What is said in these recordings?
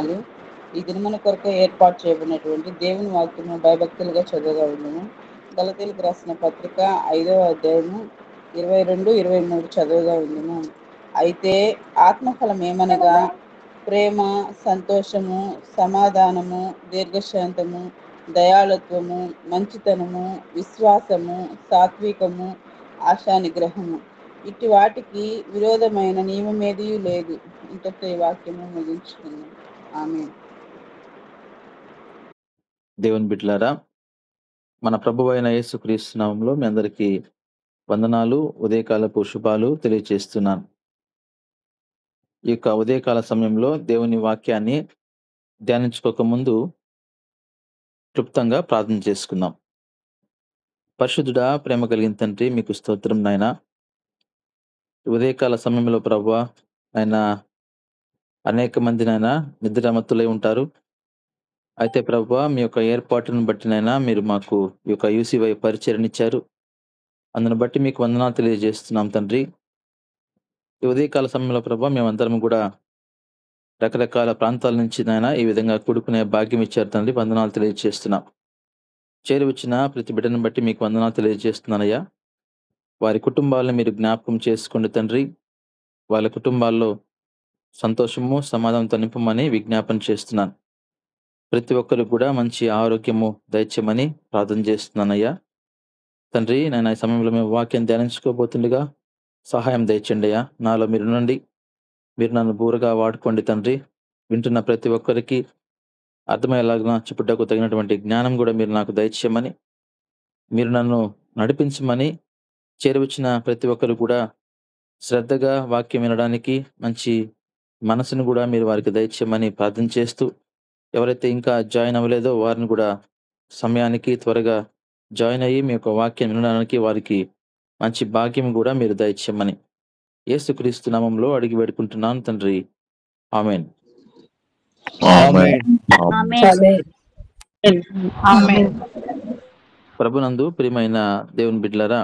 వందనాలు. ఈ దినమున కొరకు ఏర్పాటు చేయబడినటువంటి దేవుని వాక్యము భయభక్తులుగా చదువుగా ఉన్నాము. గలతీలకు రాసిన పత్రిక 5వ అధ్యాయము 22, 23 చదువుగా ఉన్నాము. అయితే ఆత్మఫలం ఏమనగా ప్రేమ, సంతోషము, సమాధానము, దీర్ఘశాంతము, దయాళుత్వము, మంచితనము, విశ్వాసము, సాత్వికము, ఆశానిగ్రహము. ఇట్టి వాటికి విరోధమైన నియమమేదీ లేదు. ఇంతటితో ఈ వాక్యము ముగించుకున్నాం. ఆమేన్. దేవుని బిడ్డలారా, మన ప్రభువైన యేసుక్రీస్తు నామములో మీ అందరికీ వందనాలు, ఉదయకాలపు శుభాలు తెలియజేస్తున్నాను. ఈ యొక్క ఉదయకాల సమయంలో దేవుని వాక్యాన్ని ధ్యానించుకోక ముందు క్లుప్తంగా ప్రార్థన చేసుకుందాం. పరిశుద్ధుడా, ప్రేమ కలిగిన తండ్రి, మీకు స్తోత్రం నాయన. ఉదయకాల సమయంలో ప్రభువా ఆయన అనేక మంది నాయన నిద్రమత్తులై ఉంటారు. అయితే ప్రభువా, మీ యొక్క ఏర్పాటును బట్టి నాయన మీరు మాకు ఈ యొక్క యూసీవై పరిచయనిచ్చారు. అందును బట్టి మీకు వందనాలు తెలియజేస్తున్నాం తండ్రి. ఈ ఉదయకాల సమయంలో ప్రభువా మేమందరం కూడా రకరకాల ప్రాంతాల నుంచి నాయన ఈ విధంగా కూడుకునే భాగ్యం ఇచ్చారు తండ్రి. వందనాలు తెలియజేస్తున్నాం. చేరి వచ్చిన ప్రతి బిడ్డను బట్టి మీకు వందనాలు తెలియజేస్తున్నానయ్యా. వారి కుటుంబాలను మీరు జ్ఞాపకం చేసుకోండి తండ్రి. వాళ్ళ కుటుంబాల్లో సంతోషము, సమాధానంతో నింపమని విజ్ఞాపన చేస్తున్నాను. ప్రతి ఒక్కరికి కూడా మంచి ఆరోగ్యము దయచేయమని ప్రార్థన చేస్తున్నానయ్యా. తండ్రి, నేను ఈ సమయంలో మేము వాక్యం ధ్యానించుకోబోతుండగా సహాయం దయచేయండి అయ్యా. నాలో మీరు నుండి మీరు నన్ను బూరగా వాడుకోండి తండ్రి. వింటున్న ప్రతి ఒక్కరికి అర్థమయ్యేలాగా చెప్పుటకు తగినటువంటి జ్ఞానం కూడా మీరు నాకు దయచేయమని, మీరు నన్ను నడిపించమని, చేరువచ్చిన ప్రతి ఒక్కరు కూడా శ్రద్ధగా వాక్యం వినడానికి మంచి మనసును కూడా మీరు వారికి దయచేయమని ప్రార్థన చేస్తూ, ఎవరైతే ఇంకా జాయిన్ అవ్వలేదో వారిని కూడా సమయానికి త్వరగా జాయిన్ అయ్యి మీ యొక్క వాక్యం వినడానికి వారికి మంచి భాగ్యం కూడా మీరు దయచేయమని యేసుక్రీస్తు నామంలో అడిగి వేడుకుంటున్నాను తండ్రి. ఆమేన్. ప్రభునందు ప్రియమైన దేవుని బిడ్డలారా,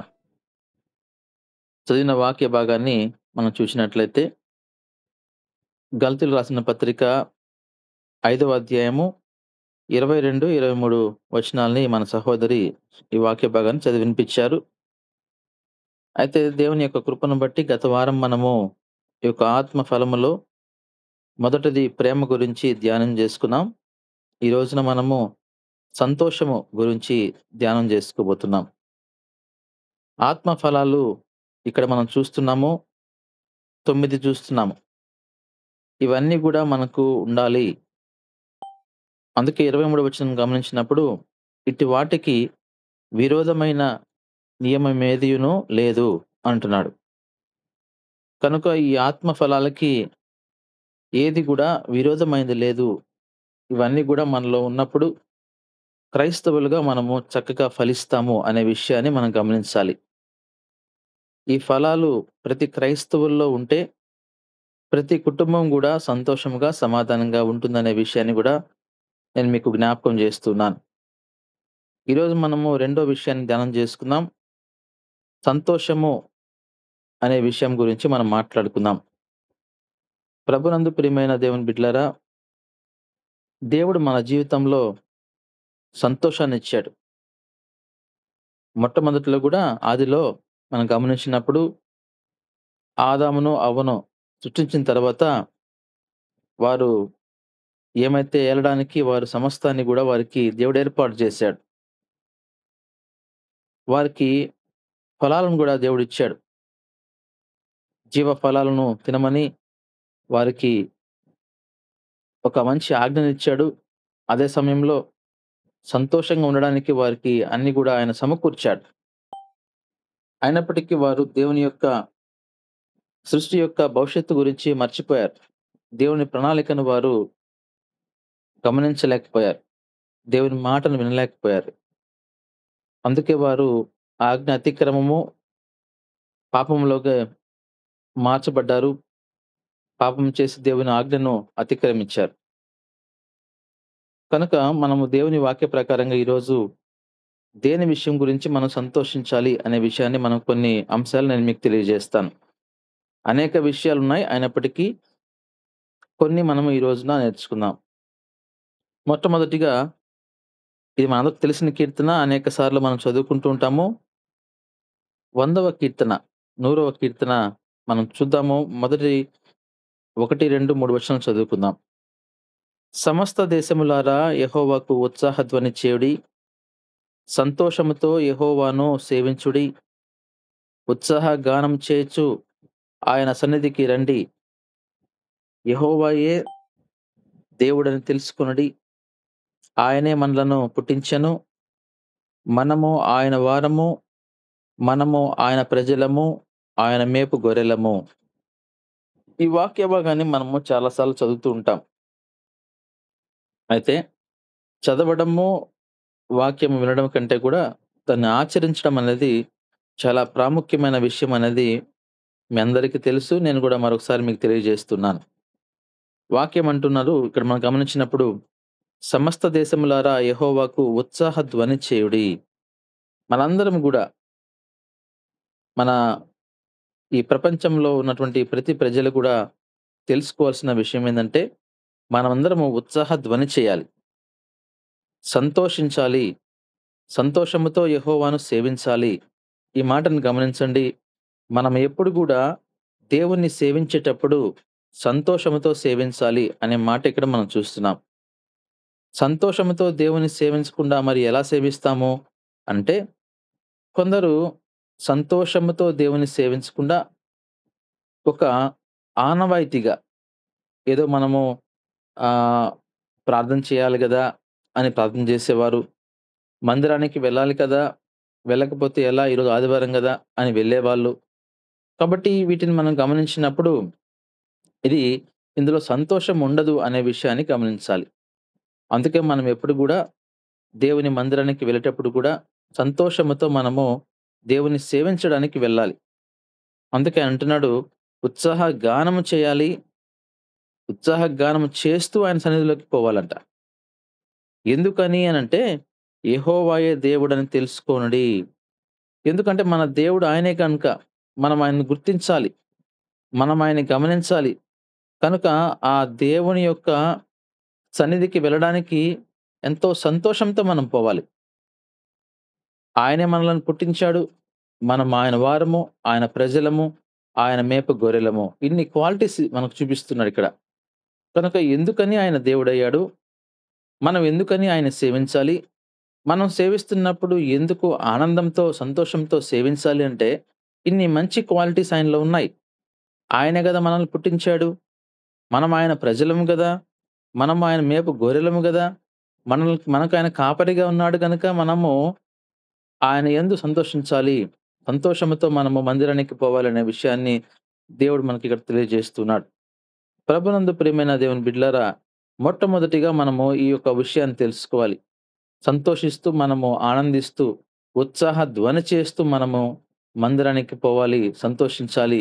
చదివిన వాక్య భాగాన్ని మనం చూసినట్లయితే గలతీయులకు రాసిన పత్రిక 5వ అధ్యాయము 22, 23 వచనాల్ని మన సహోదరి ఈ వాక్య భాగాన్ని చదివి వినిపించారు. అయితే దేవుని యొక్క కృపను బట్టి గత వారం మనము ఈ యొక్క ఆత్మ ఫలములో మొదటిది ప్రేమ గురించి ధ్యానం చేసుకున్నాం. ఈ రోజున మనము సంతోషము గురించి ధ్యానం చేసుకోబోతున్నాం. ఆత్మ ఫలాలు ఇక్కడ మనం చూస్తున్నాము, 9 చూస్తున్నాము. ఇవన్నీ కూడా మనకు ఉండాలి. అందుకే 23వ వచనం గమనించినప్పుడు ఇట్టి వాటికి విరోధమైన నియమమేదియును లేదు అంటున్నాడు. కనుక ఈ ఆత్మ ఫలాలకి ఏది కూడా విరోధమైనది లేదు. ఇవన్నీ కూడా మనలో ఉన్నప్పుడు క్రైస్తవులుగా మనము చక్కగా ఫలిస్తాము అనే విషయాన్ని మనం గమనించాలి. ఈ ఫలాలు ప్రతి క్రైస్తవుల్లో ఉంటే ప్రతి కుటుంబం కూడా సంతోషంగా, సమాధానంగా ఉంటుందనే విషయాన్ని కూడా నేను మీకు జ్ఞాపకం చేస్తున్నాను. ఈరోజు మనము రెండో విషయాన్ని ధ్యానం చేసుకుందాం. సంతోషము అనే విషయం గురించి మనం మాట్లాడుకుందాం. ప్రభునందు ప్రియమైన దేవుని బిడ్డలారా, దేవుడు మన జీవితంలో సంతోషాన్ని ఇచ్చాడు. మొట్టమొదటిలో కూడా ఆదిలో మనం గమనించినప్పుడు ఆదామును అవ్వను సృష్టించిన తర్వాత వారు ఏమైతే ఏలడానికి వారు సమస్తాన్ని కూడా వారికి దేవుడు ఏర్పాటు చేశాడు. వారికి ఫలాలను కూడా దేవుడు ఇచ్చాడు. జీవ ఫలాలను తినమని వారికి ఒక మంచి ఆజ్ఞనిచ్చాడు. అదే సమయంలో సంతోషంగా ఉండడానికి వారికి అన్ని కూడా ఆయన సమకూర్చాడు. అయినప్పటికీ వారు దేవుని యొక్క సృష్టి యొక్క భవిష్యత్తు గురించి మర్చిపోయారు. దేవుని ప్రణాళికను వారు గమనించలేకపోయారు. దేవుని మాటను వినలేకపోయారు. అందుకే వారు ఆజ్ఞ అతిక్రమము పాపంలోకి మార్చబడ్డారు. పాపం చేసి దేవుని ఆజ్ఞను అతిక్రమించారు. కనుక మనము దేవుని వాక్య ప్రకారంగా ఈరోజు దేని విషయం గురించి మనం సంతోషించాలి అనే విషయాన్ని మనం కొన్ని అంశాలు నేను మీకు తెలియజేస్తాను. అనేక విషయాలు ఉన్నాయి, అయినప్పటికీ కొన్ని మనము ఈ రోజున నేర్చుకుందాం. మొట్టమొదటిగా ఇది మనందరికి తెలిసిన కీర్తన. అనేక సార్లు మనం చదువుకుంటూ ఉంటాము. 100వ కీర్తన, 100వ కీర్తన మనం చూద్దాము. మొదటి 1, 2, 3 వచనాలు చదువుకుందాం. సమస్త దేశములారా యెహోవాకు ఉత్సాహధ్వని చేయుడి. సంతోషముతో యెహోవాను సేవించుడి. ఉత్సాహ గానం చేయుచు ఆయన సన్నిధికి రండి. యెహోవాయే దేవుడని తెలుసుకొనుడి. ఆయనే మనలను పుట్టించెను. మనము ఆయన వారము. మనము ఆయన ప్రజలము. ఆయన మేపు గొర్రెలము. ఈ వాక్య భాగాన్ని మనము చాలా సార్లు చదువుతూ ఉంటాం. అయితే చదవడము, వాక్యం వినడం కంటే కూడా దాన్ని ఆచరించడం అనేది చాలా ప్రాముఖ్యమైన విషయం అనేది మీ అందరికీ తెలుసు. నేను కూడా మరొకసారి మీకు తెలియజేస్తున్నాను. వాక్యం అంటున్నారు ఇక్కడ మనం గమనించినప్పుడు, సమస్త దేశములారా యెహోవాకు ఉత్సాహ ధ్వని చేయుడి. మనందరం గూడా మన ఈ ప్రపంచంలో ఉన్నటువంటి ప్రతి ప్రజలు కూడా తెలుసుకోవాల్సిన విషయం ఏందంటే, మనమందరము ఉత్సాహ ధ్వని చేయాలి. సంతోషించాలి. సంతోషముతో యెహోవాను సేవించాలి. ఈ మాటను గమనించండి. మనం ఎప్పుడు గూడా దేవుణ్ణి సేవించేటప్పుడు సంతోషముతో సేవించాలి అనే మాట ఇక్కడ మనం చూస్తున్నాం. సంతోషముతో దేవుని సేవించకుండా మరి ఎలా సేవిస్తాము? అంటే కొందరు సంతోషముతో దేవుని సేవించకుండా ఒక ఆనవాయితీగా ఏదో మనము ఆహ్, ప్రార్థన చేయాలి గదా! అని ప్రార్థన జేసేవారు. మందిరానికి వెళ్ళాలి కదా! వెళ్ళకపోతే ఎలా ఈరోజు ఆదివారం గదా! అని వెళ్ళేవాళ్ళు. కాబట్టి వీటిని మనం గమనించినప్పుడు ఇది ఇందులో సంతోషం ఉండదు అనే విషయాన్ని గమనించాలి. అందుకే మనం ఎప్పుడు గూడా దేవుని మందిరానికి వెళ్ళేటప్పుడు కూడా సంతోషముతో మనము దేవుని సేవించడానికి వెళ్ళాలి. అందుకే అంటున్నాడు, ఉత్సాహ గానము చేయాలి. ఉత్సాహ గానము చేస్తూ ఆయన సన్నిధిలోకి పోవాలంట. ఎందుకని అనంటే, యెహోవాయే దేవుడని తెలుసుకోనుడి. ఎందుకంటే మన దేవుడు ఆయనే కనుక మనం ఆయన్ని గుర్తించాలి. మనం ఆయన్ని గమనించాలి. కనుక ఆ దేవుని యొక్క సన్నిధికి వెళ్ళడానికి ఎంతో సంతోషంతో మనం పోవాలి. ఆయనే మనలను పుట్టించాడు. మనం ఆయన వారము, ఆయన ప్రజలము, ఆయన మేపు గొర్రెలము. ఇన్ని క్వాలిటీస్ మనకు చూపిస్తున్నాడిక్కడ. కనుక ఎందుకని ఆయన దేవుడయ్యాడు? మనం ఎందుకని ఆయన్ని సేవించాలి? మనం సేవిస్తున్నప్పుడు ఎందుకు ఆనందంతో, సంతోషంతో సేవించాలి అంటే, ఇన్ని మంచి క్వాలిటీస్ ఆయనలో ఉన్నాయి. ఆయనే గదా మనల్ని పుట్టించాడు. మనం ఆయన ప్రజలము గదా! మనం ఆయన మేపు గొర్రెలము గదా! మనకాయన కాపరిగా ఉన్నాడు గనక మనము ఆయన యందు సంతోషించాలి. సంతోషముతో మనము మందిరానికి పోవాలనే విషయాన్ని దేవుడు మనకిక్కడ తెలియజేస్తున్నాడు. ప్రభునందు ప్రియమైన దేవుని బిడ్డలారా, మొట్టమొదటిగా మనము ఈ యొక్క విషయాన్ని తెలుసుకోవాలి. సంతోషిస్తూ మనము ఆనందిస్తూ, ఉత్సాహ ధ్వని చేస్తూ మనము మందిరానికి పోవాలి, సంతోషించాలి.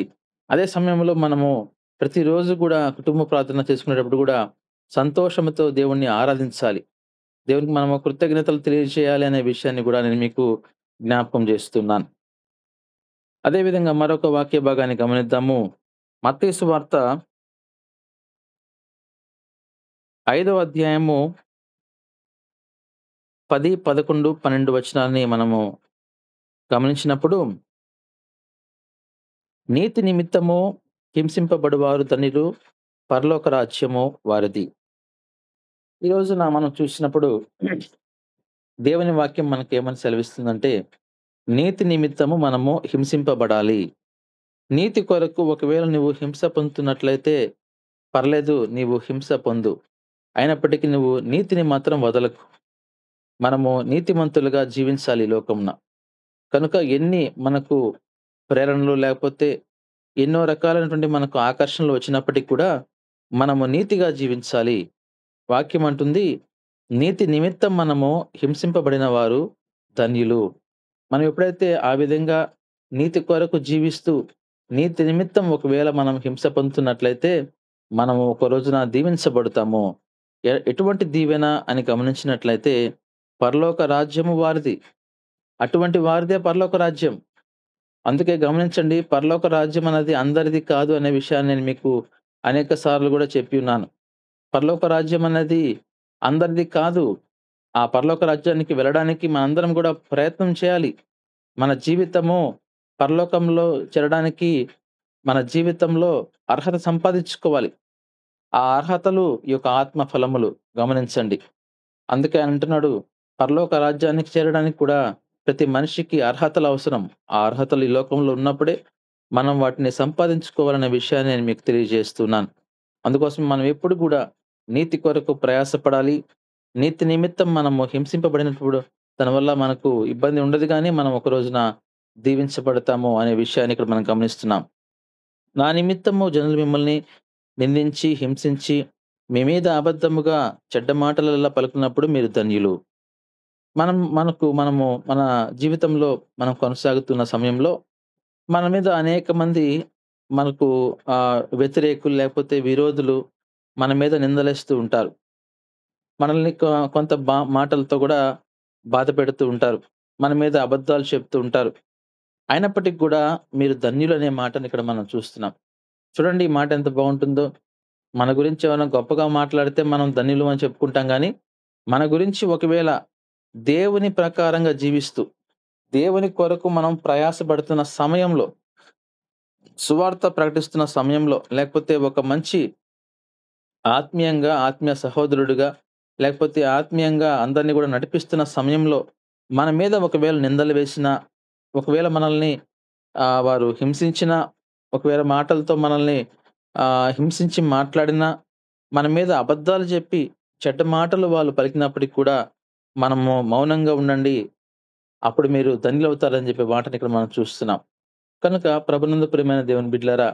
అదే సమయంలో మనము ప్రతిరోజు గూడా కుటుంబ ప్రార్థన చేసుకునేటప్పుడు గూడా సంతోషముతో దేవుణ్ణి ఆరాధించాలి. దేవునికి మనము కృతజ్ఞతలు తెలియజేయాలి అనే విషయాన్ని గూడా నేను మీకు జ్ఞాపకం చేస్తున్నాను. అదే విధంగా మరొక వాక్య భాగాన్ని గమనిద్దాము. మత్తయి సువార్త 5వ అధ్యాయము 10, 11, 12 వచనాల్ని మనము గమనించినప్పుడు, నీతి నిమిత్తము హింసింపబడువారు ధన్యులు, పరలోక రాజ్యము వారిది. ఈ రోజున మనం చూసినప్పుడు దేవుని వాక్యం మనకేమని సెలవిస్తుందంటే, నీతి నిమిత్తము మనము హింసింపబడాలి. నీతి కొరకు ఒకవేళ నువ్వు హింస పొందుతున్నట్లయితే పర్లేదు, నీవు హింస పొందు. అయినప్పటికీ నువ్వు నీతిని మాత్రం వదలకు. మనము నీతిమంతులుగా జీవించాలి ఈ లోకమున. కనుక ఎన్ని మనకు ప్రేరణలు లేకపోతే ఎన్నో రకాలైనటువంటి మనకు ఆకర్షణలు వచ్చినప్పటికి కూడా మనము నీతిగా జీవించాలి. వాక్యం అంటుంది, నీతి నిమిత్తం మనము హింసింపబడిన వారు ధన్యులు. మనం ఎప్పుడైతే ఆ విధంగా నీతి కొరకు జీవిస్తూ, నీతి నిమిత్తం ఒకవేళ మనం హింస పొందుతున్నట్లయితే, మనము ఒక రోజున దీవించబడతాము. ఎటువంటి దీవెన అని గమనించినట్లయితే, పరలోక రాజ్యము వారిది. అటువంటి వారిదే పరలోక రాజ్యం. అందుకే గమనించండి, పరలోక రాజ్యం అనేది అందరిది కాదు అనే విషయాన్ని నేను మీకు అనేక సార్లు గూడా చెప్పి ఉన్నాను. పరలోక రాజ్యం అనేది అందరిది కాదు. ఆ పరలోక రాజ్యానికి వెళ్ళడానికి మనందరం గూడా ప్రయత్నం చేయాలి. మన జీవితము పరలోకంలో చేరడానికి మన జీవితంలో అర్హత సంపాదించుకోవాలి. ఆ అర్హతలు ఈ యొక్క ఆత్మ ఫలములు గమనించండి. అందుకే ఆయన అంటున్నాడు, పరలోక రాజ్యానికి చేరడానికి కూడా ప్రతి మనిషికి అర్హతలు అవసరం. ఆ అర్హతలు ఈ లోకంలో ఉన్నప్పుడే మనం వాటిని సంపాదించుకోవాలనే విషయాన్ని నేను మీకు తెలియజేస్తున్నాను. అందుకోసం మనం ఎప్పుడు గూడా నీతి కొరకు ప్రయాసపడాలి. నీతి నిమిత్తం మనము హింసింపబడినప్పుడు దానివల్ల మనకు ఇబ్బంది ఉండదు గానీ, మనం ఒక రోజున దీవించబడతాము అనే విషయాన్ని ఇక్కడ మనం గమనిస్తున్నాం. నా నిమిత్తము జనులు మిమ్మల్ని నిందించి, హింసించి, మీ మీద అబద్ధముగా చెడ్డ మాటలెల్లా పలుకున్నప్పుడు మీరు ధన్యులు. మనము మన జీవితంలో మనం కొనసాగుతున్న సమయంలో మన మీద అనేక మంది మనకు వ్యతిరేకులు లేకపోతే విరోధులు మన మీద నిందలేస్తూ ఉంటారు. మనల్ని కొంత మాటలతో గూడా బాధపెడుతూ ఉంటారు. మన మీద అబద్ధాలు చెప్తూ ఉంటారు. అయినప్పటికి గూడా మీరు ధన్యులనే మాటని ఇక్కడ మనం చూస్తున్నాం. చూడండి ఈ మాట ఎంత బావుంటుందో. మన గురించి ఎవరైనా గొప్పగా మాట్లాడితే మనం ధన్యులం అని చెప్పుకుంటాం గానీ, మన గురించి ఒకవేళ దేవుని ప్రకారంగా జీవిస్తూ, దేవుని కొరకు మనం ప్రయాసపడుతున్న సమయంలో, సువార్త ప్రకటిస్తున్న సమయంలో, లేకపోతే ఒక మంచి ఆత్మీయంగా, ఆత్మీయ సహోదరుడిగా, లేకపోతే ఆత్మీయంగా అందరిని గూడా నడిపిస్తున్న సమయంలో, మన మీద ఒకవేళ నిందలు వేసినా, ఒకవేళ మనల్ని వారు హింసించినా, ఒకవేళ మాటలతో మనల్ని హింసించి మాట్లాడినా, మన మీద అబద్ధాలు జెప్పి, చెడ్డ మాటలు వాళ్ళు పలికినప్పటికి కూడా, మనము మౌనంగా ఉండండి. అప్పుడు మీరు ధన్యులవుతారని జెప్పే మాటని ఇక్కడ మనం చూస్తున్నాం. కనుక ప్రభునందు ప్రియమైన దేవుని బిడ్డలారా,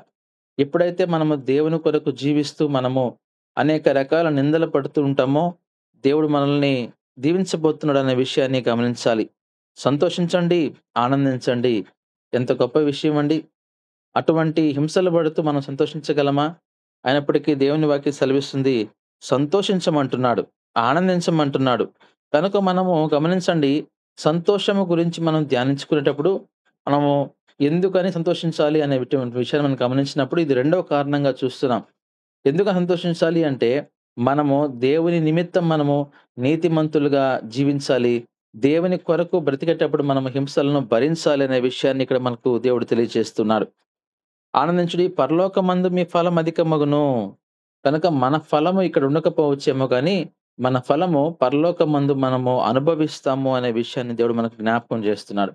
ఎప్పుడైతే మనము దేవుని కొరకు జీవిస్తూ మనము అనేక రకాల నిందలు పడుతూ ఉంటామో, దేవుడు మనల్ని దీవించబోతున్నాడనే విషయాన్ని గమనించాలి. సంతోషించండి, ఆనందించండి. ఎంత గొప్ప విషయమండి. అటువంటి హింసలు పడుతూ మనం సంతోషించగలమా? అయినప్పటికీ దేవుని వాక్యం సెలవిస్తుంది. సంతోషించమంటున్నాడు, ఆనందించమంటున్నాడు. కనుక మనము గమనించండి, సంతోషము గురించి మనం ధ్యానించుకునేటప్పుడు, మనము ఎందుకని సంతోషించాలి అనేటువంటి విషయాన్ని మనం గమనించినప్పుడు ఇది రెండవ కారణంగా చూస్తున్నాం. ఎందుకు సంతోషించాలి అంటే, మనము దేవుని నిమిత్తం మనము నీతిమంతులుగా జీవించాలి. దేవుని కొరకు బ్రతికేటప్పుడు మనము హింసలను భరించాలి అనే విషయాన్ని ఇక్కడ మనకు దేవుడు తెలియజేస్తున్నాడు. ఆనందించుడి పరలోకమందు మీ ఫలం అధికమగును. కనుక మన ఫలము ఇక్కడ ఉండకపోవచ్చేమో గానీ, మన ఫలము పరలోకమందు మనము అనుభవిస్తాము అనే విషయాన్ని దేవుడు మనకు జ్ఞాపకం చేస్తున్నాడు.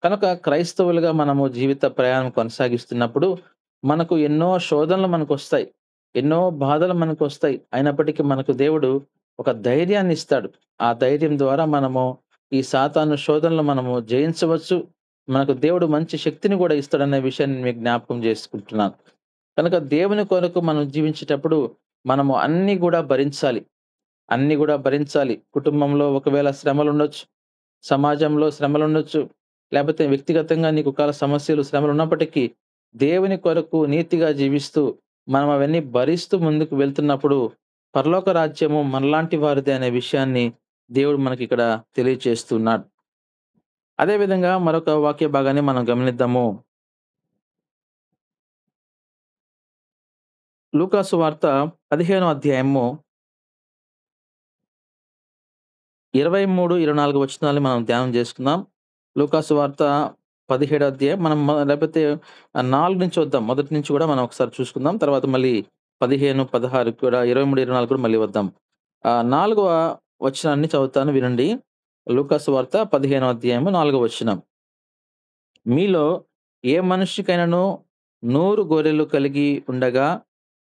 కనుక క్రైస్తవులుగా మనము జీవిత ప్రయాణం కొనసాగిస్తున్నప్పుడు, మనకు ఎన్నో శోధనలు మనకొస్తాయి. ఎన్నో బాధలు మనకొస్తాయి. అయినప్పటికీ మనకు దేవుడు ఒక ధైర్యాన్నిస్తాడు. ఆ ధైర్యం ద్వారా మనము ఈ సాతాను శోధనలు మనము జయించవచ్చు. మనకు దేవుడు మంచి శక్తిని గూడా ఇస్తాడనే విషయాన్ని నేను మీకు జ్ఞాపకం చేసుకుంటున్నాను. కనుక దేవుని కొరకు మనం జీవించేటప్పుడు మనము అన్నీ గూడా భరించాలి. అన్నీ గూడా భరించాలి. కుటుంబంలో ఒకవేళ శ్రమలుండొచ్చు. సమాజంలో శ్రమలుండొచ్చు. లేపోతే వ్యక్తిగతంగా నీకు ఒకవేళ సమస్యలు, శ్రమలున్నప్పటికీ దేవుని కొరకు నీతిగా జీవిస్తూ, మనం అవన్నీ భరిస్తూ ముందుకు వెళ్తున్నప్పుడు, పరలోక రాజ్యము మనలాంటి వారిదే అనే విషయాన్ని దేవుడు మనకిక్కడ తెలియచేస్తున్నాడు. అదే విధంగా మరొక వాక్య భాగాన్ని మనం గమనిద్దాము. లూకాసు వార్త 15వ అధ్యాయము 23, 24 వచనాలు మనం ధ్యానం చేసుకుందాం. లూకాసు వార్త 17వ అధ్యాయం మనం లేకపోతే 4 నుంచి వద్దాం. మొదటి నుంచి కూడా మనం ఒకసారి చూసుకుందాం. తర్వాత మళ్ళీ 15, 16 కూడా 23, 24 కూడా మళ్ళీ వద్దాం. 4వ వచనాన్ని చదువుతాను వినండి. లూకాసు వార్త 15వ అధ్యాయము 4వ వచనం. మీలో ఏ మనిషికైనను 100 గొర్రెలు కలిగి ఉండగా,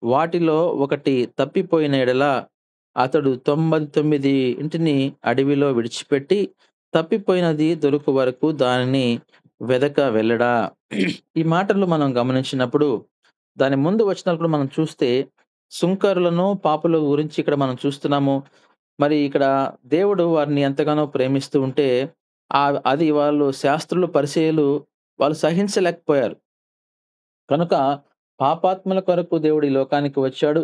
వాటిలో ఒకటి తప్పిపోయిన ఎడల, అతడు 99 అడవిలో విడిచిపెట్టి, తప్పిపోయినది దొరకు వరకు దానిని వెదక వెళ్ళడా? ఈ మాటలు మనం గమనించినప్పుడు, దాని ముందు వచనాలు కూడా మనం చూస్తే, సుంకరులను, పాపుల గురించి ఇక్కడ మనం చూస్తున్నాము. మరి ఇక్కడ దేవుడు వారిని ఎంతగానో ప్రేమిస్తూ ఉంటే, అది వాళ్ళు శాస్త్రులు, పరిసయ్యులు వాళ్ళు సహించలేకపోయారు. కనుక పాపాత్ముల కొరకు దేవుడు ఈ లోకానికి వచ్చాడు.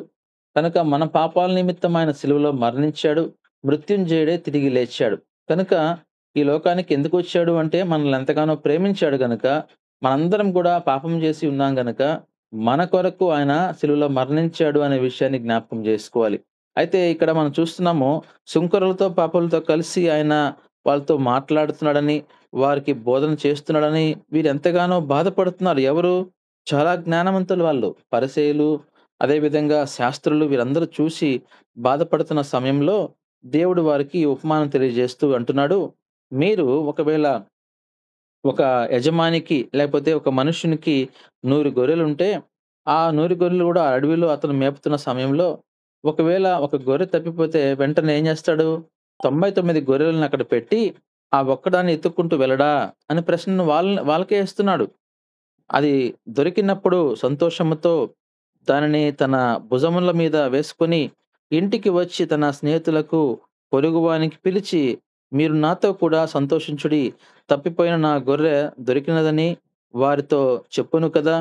కనుక మన పాపాల నిమిత్తం ఆయన సిలువలో మరణించాడు. మృత్యుంజయుడే తిరిగి లేచాడు. కనుక ఈ లోకానికి ఎందుకొచ్చాడు అంటే, మనల్ని ఎంతగానో ప్రేమించాడు గనక, మనందరం కూడా పాపం చేసి ఉన్నాం గనక, మన కొరకు ఆయన సిలువలో మరణించాడు అనే విషయాన్ని జ్ఞాపకం చేసుకోవాలి. అయితే ఇక్కడ మనం చూస్తున్నాము సుంకరులతో, పాపులతో కలిసి ఆయన వాళ్ళతో మాట్లాడుతున్నాడని, వారికి బోధన చేస్తున్నాడని వీరెంతగానో బాధపడుతున్నారు. ఎవరు? చాలా జ్ఞానవంతులు వాళ్ళు. పరిసయ్యులు, అదేవిధంగా శాస్త్రులు వీరందరూ చూసి బాధపడుతున్న సమయంలో దేవుడు వారికి ఈ ఉపమానం తెలియజేస్తూ అంటున్నాడు, మీరు ఒకవేళ ఒక యజమానికి లేకపోతే ఒక మనుష్యునికి 100 గొర్రెలుంటే, ఆ 100 గొర్రెలు గూడా అడవిలో అతను మేపుతున్న సమయంలో, ఒకవేళ ఒక గొర్రె తప్పిపోతే వెంటనే ఏం జేస్తాడు? 99 గొర్రెలను అక్కడ పెట్టి, ఆ ఒక్కదాన్ని ఎతుక్కుంటూ వెళ్ళడా? అనే ప్రశ్నను వాళ్ళకే ఇస్తున్నాడు. అది దొరికినప్పుడు సంతోషముతో దానిని తన భుజముల మీద వేసుకొని, ఇంటికి వచ్చి తన స్నేహితులకు, పొరుగువానికి పిలిచి, "మీరు నాతో కూడా సంతోషించుడి. తప్పిపోయిన నా గొర్రె దొరికినదని వారితో చెప్పును కదా!"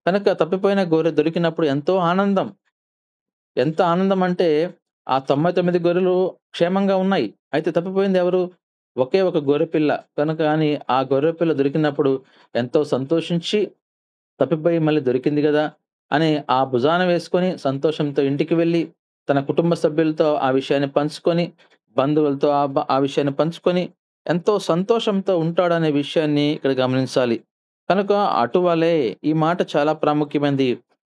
కనుక తప్పిపోయిన గొర్రె దొరికినప్పుడు ఎంతో ఆనందం. ఎంత ఆనందమంటే, ఆ 99 గొర్రెలు క్షేమంగా ఉన్నాయి. అయితే తప్పిపోయింది ఎవరు? ఒకే ఒక గొర్రెపిల్ల. కనుక అని ఆ గొర్రెపిల్ల దొరికినప్పుడు ఎంతో సంతోషించి తప్పిపోయి మళ్ళీ దొరికింది గదా! అని ఆ భుజాన వేసుకొని సంతోషంతో ఇంటికి వెళ్ళి, తన కుటుంబ సభ్యులతో ఆ విషయాన్ని పంచుకొని, బంధువులతో ఆ విషయాన్ని పంచుకొని, ఎంతో సంతోషంతో ఉంటాడనే విషయాన్ని ఇక్కడ గమనించాలి. కనుక అటువలే ఈ మాట చాలా ప్రాముఖ్యమైనది.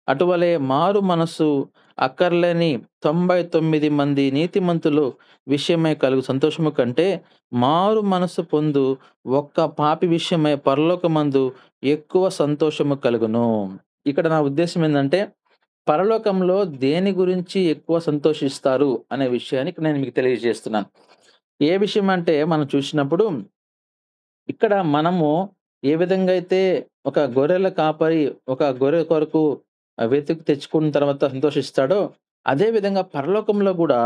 అటువలే మారు మనస్సు అక్కర్లేని 99 మంది నీతిమంతులు విషయమై కలుగు సంతోషము కంటే, మారు మనస్సు పొందు ఒక్క పాపి విషయమై పరలోకమందు ఎక్కువ సంతోషము కలుగును. ఇక్కడ నా ఉద్దేశ్యం ఏందంటే, పరలోకంలో దేని గురించి ఎక్కువ సంతోషిస్తారు అనే విషయాన్ని ఇక్కడ నేను మీకు తెలియజేస్తున్నాను. ఏ విషయం అంటే మనం చూసినప్పుడు, ఇక్కడ మనము ఏ విధంగా అయితే ఒక గొర్రెల కాపరి ఒక గొర్రె కొరకు వెతికి తెచ్చుకున్న తర్వాత సంతోషిస్తాడో, అదే విధంగా పరలోకంలో గూడా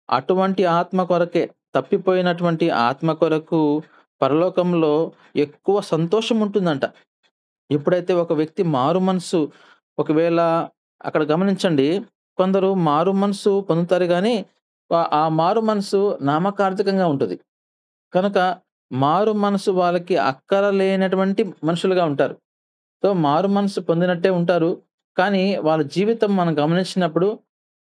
అటువంటి ఆత్మ కొరకే తప్పిపోయినటువంటి ఆత్మ కొరకు పరలోకంలో ఎక్కువ సంతోషం ఉంటుందంట. ఎప్పుడైతే ఒక వ్యక్తి మారు మనసు ఒకవేళ అక్కడ గమనించండి. కొందరు మారు మనసు పొందుతారు గానీ, ఆ మారు మనసు నామకార్థకంగా ఉంటది. కనుక మారు మనసు వాళ్ళకి అక్కర లేనటువంటి మనుషులుగా ఉంటారు. సో, మారు మనసు పొందినట్టే ఉంటారు. కానీ వాళ్ళ జీవితం మనం గమనించినప్పుడు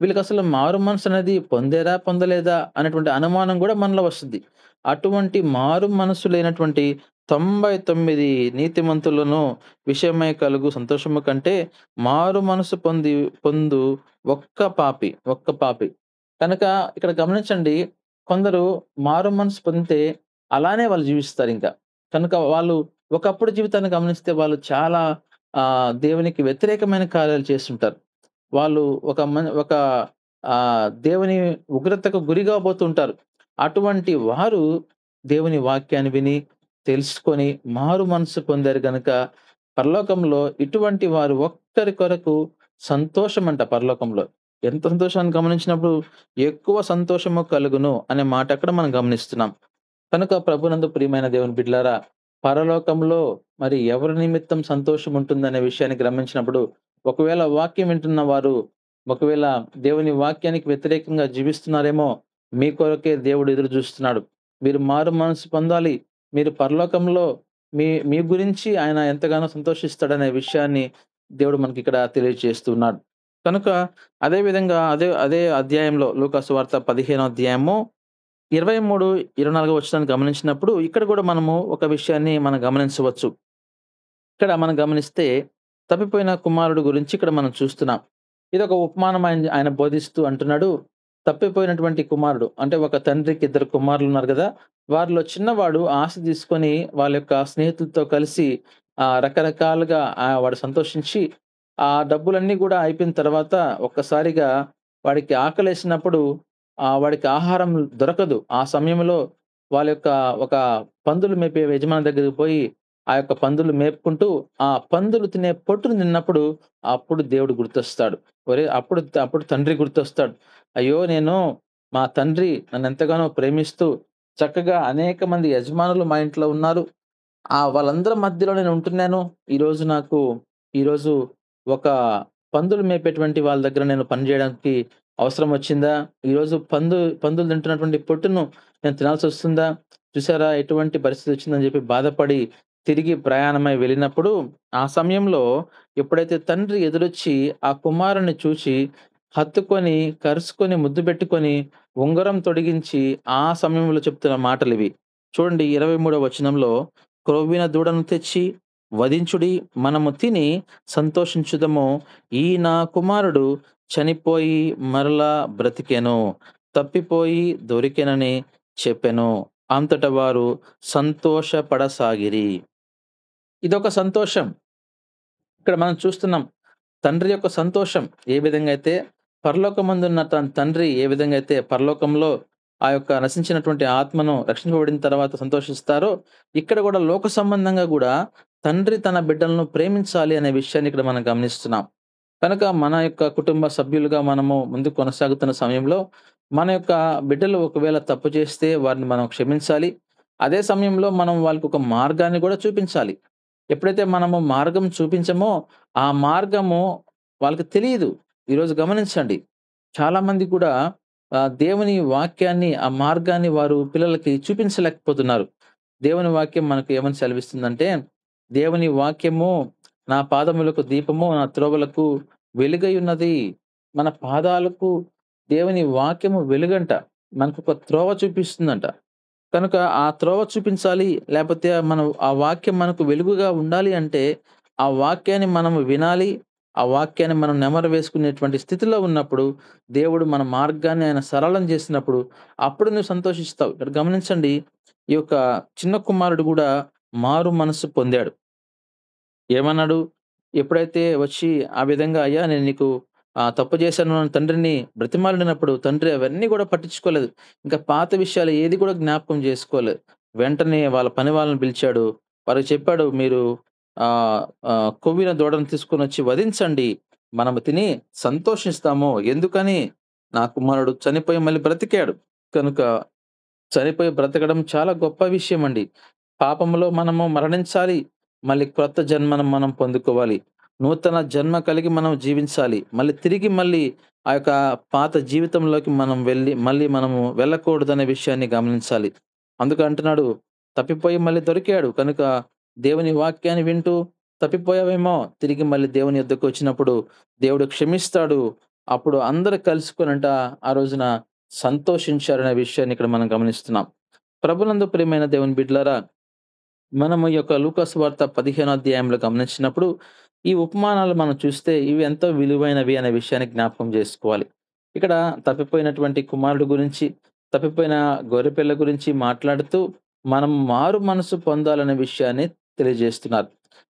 వీళ్ళకసలు మారు మనసనేది పొందారా? పొందలేదా? అనేటువంటి అనుమానం గూడా మనలో వస్తది. అటువంటి మారు మనసు లేనటువంటి 99 నీతిమంతులను విషయమై కలుగు సంతోషము కంటే మారు మనసు పొందు ఒక్క పాపి. కనుక ఇక్కడ గమనించండి. కొందరు మారు మనసు పొందితే అలానే వాళ్ళు జీవిస్తారింక. కనుక వాళ్ళు ఒకప్పుడు జీవితాన్ని గమనిస్తే వాళ్ళు చాలా దేవునికి వ్యతిరేకమైన కార్యాలు చేస్తుంటారు. వాళ్ళు ఒక దేవుని ఉగ్రతకు గురి కాబోతుంటారు. అటువంటి వారు దేవుని వాక్యాన్ని విని, తెలుసుకొని, మారు మనసు పొందారు గనక, పరలోకంలో ఇటువంటి వారు ఒక్కరి కొరకు సంతోషమంట పరలోకంలో. ఎంత సంతోషాన్ని గమనించినప్పుడు, ఎక్కువ సంతోషము కలుగును అనే మాట అక్కడ మనం గమనిస్తున్నాం. కనుక ప్రభునందు ప్రియమైన దేవుని బిడ్డలారా, పరలోకంలో మరి ఎవరి నిమిత్తం సంతోషం ఉంటుందనే విషయాన్ని గమనించినప్పుడు, ఒకవేళ వాక్యం వింటున్న వారు, ఒకవేళ దేవుని వాక్యానికి వ్యతిరేకంగా జీవిస్తున్నారేమో, మీ కొరకే దేవుడు ఎదురు చూస్తున్నాడు. మీరు మారు మనసు పొందాలి. మీరు పరలోకంలో మీ గురించి ఆయన ఎంతగానో సంతోషిస్తాడనే విషయాన్ని దేవుడు మనకిక్కడ తెలియజేస్తూ ఉన్నాడు. కనుక అదే విధంగా అదే అధ్యాయంలో లూకాసు వార్త 15వ అధ్యాయము 23, 24 వచనాన్ని గమనించినప్పుడు ఇక్కడ గూడా మనము ఒక విషయాన్ని మనం గమనించవచ్చు. ఇక్కడ మనం గమనిస్తే తప్పిపోయిన కుమారుడు గురించి ఇక్కడ మనం చూస్తున్నాం. ఇదొక ఉపమానం ఆయన బోధిస్తూ అంటున్నాడు. తప్పిపోయినటువంటి కుమారుడు అంటే ఒక తండ్రికి ఇద్దరు కుమారులున్నారు గదా! వారిలో చిన్నవాడు ఆశ తీసుకొని వాళ్ళ యొక్క స్నేహితులతో కలిసి రకరకాలుగా వాడు సంతోషించి ఆ డబ్బులన్నీ గూడా అయిపోయిన తర్వాత ఒక్కసారిగా వాడికి ఆకలేసినప్పుడు వాడికి ఆహారం దొరకదు. ఆ సమయంలో వాళ్ళ యొక్క ఒక పందులు మేపే యజమాని దగ్గరికి పోయి ఆ యొక్క పందులు మేపుకుంటూ, ఆ పందులు తినే పొట్టును తిన్నప్పుడు అప్పుడు దేవుడు గుర్తొస్తాడు. అప్పుడు తండ్రి గుర్తొస్తాడు. అయ్యో! మా తండ్రి నన్నెంతగానో ప్రేమిస్తూ చక్కగా అనేక మంది యజమానులు మా ఇంట్లో ఉన్నారు. వాళ్ళందరి మధ్యలో నేను ఉంటున్నాను. ఈరోజు ఒక పందులు మేపేటువంటి వాళ్ళ దగ్గర నేను పని జేయడానికి అవసరం వచ్చిందా? ఈరోజు పందులు తింటున్నటువంటి పొట్టును నేను తినాల్సొస్తుందా? చూసారా ఎటువంటి పరిస్థితి వచ్చిందని జెప్పి బాధపడి తిరిగి ప్రయాణమై వెళ్ళినప్పుడు, ఆ సమయంలో ఎప్పుడైతే తండ్రి ఎదురొచ్చి ఆ కుమారుడిని చూసి, హత్తుకొని, కరుసుకొని, ముద్దు పెట్టుకొని, ఉంగరం తొడిగించి ఆ సమయంలో చెప్తున్న మాటలివి. చూడండి 23వ వచనంలో, "క్రొవ్విన దూడను తెచ్చి వధించుడి, మనము తిని సంతోషించుదము. ఈ నా కుమారుడు చనిపోయి మరలా బ్రతికెను, తప్పిపోయి దొరికెనని చెప్పెను. అంతట వారు సంతోషపడసాగిరి." ఇదొక సంతోషం. ఇక్కడ మనం చూస్తున్నాం. తండ్రి యొక్క సంతోషం ఏ విధంగా అయితే పరలోకమందున్న తన తండ్రి ఏ విధంగా అయితే పరలోకంలో ఆ యొక్క నశించినటువంటి ఆత్మను రక్షించబడిన తర్వాత సంతోషిస్తారో, ఇక్కడ గూడా లోక సంబంధంగా గూడా తండ్రి తన బిడ్డలను ప్రేమించాలి అనే విషయాన్ని ఇక్కడ మనం గమనిస్తున్నాం. కనుక మన యొక్క కుటుంబ సభ్యులుగా మనము ముందుకు కొనసాగుతున్న సమయంలో, మన యొక్క బిడ్డలు ఒకవేళ తప్పు చేస్తే వారిని మనం క్షమించాలి. అదే సమయంలో మనం వాళ్ళకొక మార్గాన్ని గూడా చూపించాలి. ఎప్పుడైతే మనము మార్గం చూపించమో, ఆ మార్గము వాళ్ళకి తెలీదు. ఈరోజు గమనించండి. చాలామంది కూడా దేవుని వాక్యాన్ని, ఆ మార్గాన్ని వారు పిల్లలకి చూపించలేకపోతున్నారు. దేవుని వాక్యం మనకు ఏమని సెలవిస్తుందంటే, దేవుని వాక్యము నా పాదములకు దీపము, నా త్రోవలకు వెలుగై ఉన్నది. మన పాదాలకు దేవుని వాక్యము వెలుగంట. మనకొక త్రోవ చూపిస్తుందంట. కనుక ఆ త్రోవ చూపించాలి. లేపోతే మనం ఆ వాక్యం మనకు వెలుగుగా ఉండాలి అంటే, ఆ వాక్యాన్ని మనం వినాలి. ఆ వాక్యాన్ని మనం నెమరు వేసుకునేటువంటి స్థితిలో ఉన్నప్పుడు, దేవుడు మన మార్గాన్ని ఆయన సరళం చేసినప్పుడు, అప్పుడు నువ్వు సంతోషిస్తావు. ఇక్కడ గమనించండి. ఈ యొక్క చిన్న కుమారుడు గూడా మారు మనస్సు పొందాడు. ఏమన్నాడు? ఎప్పుడైతే వచ్చి ఆ విధంగా "అయ్యా నేను నీకు తప్పు చేశాను" అని తండ్రిని బ్రతిమాలినప్పుడు తండ్రి అవన్నీ గూడా పట్టించుకోలేదు. ఇంకా పాత విషయాలు ఏది కూడా జ్ఞాపకం చేసుకోలేదు. వెంటనే వాళ్ళ పని వాళ్ళని పిలిచాడు. వారికి చెప్పాడు, "మీరు ఆహ్, ఆహ్, కొవ్విన దూడను తీసుకొనొచ్చి వధించండి. మనము తిని సంతోషిస్తాము. ఎందుకని? నా కుమారుడు చనిపోయి మళ్ళీ బ్రతికాడు." కనుక చనిపోయి బ్రతకడం చాలా గొప్ప విషయమండి. పాపంలో మనము మరణించాలి. మళ్ళీ క్రొత్త జన్మను మనం పొందుకోవాలి. నూతన జన్మ కలిగి మనం జీవించాలి. మళ్ళీ ఆ యొక్క పాత జీవితంలోకి మనం మళ్ళీ మనము వెళ్ళకూడదనే విషయాన్ని గమనించాలి. అందుకు అంటున్నాడు, తప్పిపోయి మళ్ళీ దొరికాడు. కనుక దేవుని వాక్యాన్ని వింటూ తప్పిపోయావేమో, తిరిగి మళ్ళీ దేవుని యొద్దకొచ్చినప్పుడు దేవుడు క్షమిస్తాడు. అప్పుడు అందరూ కలుసుకొనంట ఆ రోజున సంతోషించారనే విషయాన్ని ఇక్కడ మనం గమనిస్తున్నాం. ప్రభునందు ప్రియమైన దేవుని బిడ్డలారా, మనము ఈ యొక్క లూకాసు వార్త 15వ అధ్యాయంలో గమనించినప్పుడు, ఈ ఉపమానాలు మనం చూస్తే ఇవి ఎంతో విలువైనవి అనే విషయాన్ని జ్ఞాపకం చేసుకోవాలి. ఇక్కడ తప్పిపోయినటువంటి కుమారుడు గురించి, తప్పిపోయిన గొర్రెపిల్ల గురించి మాట్లాడుతూ, మనం మారు మనసు పొందాలనే విషయాన్ని తెలియజేస్తున్నారు.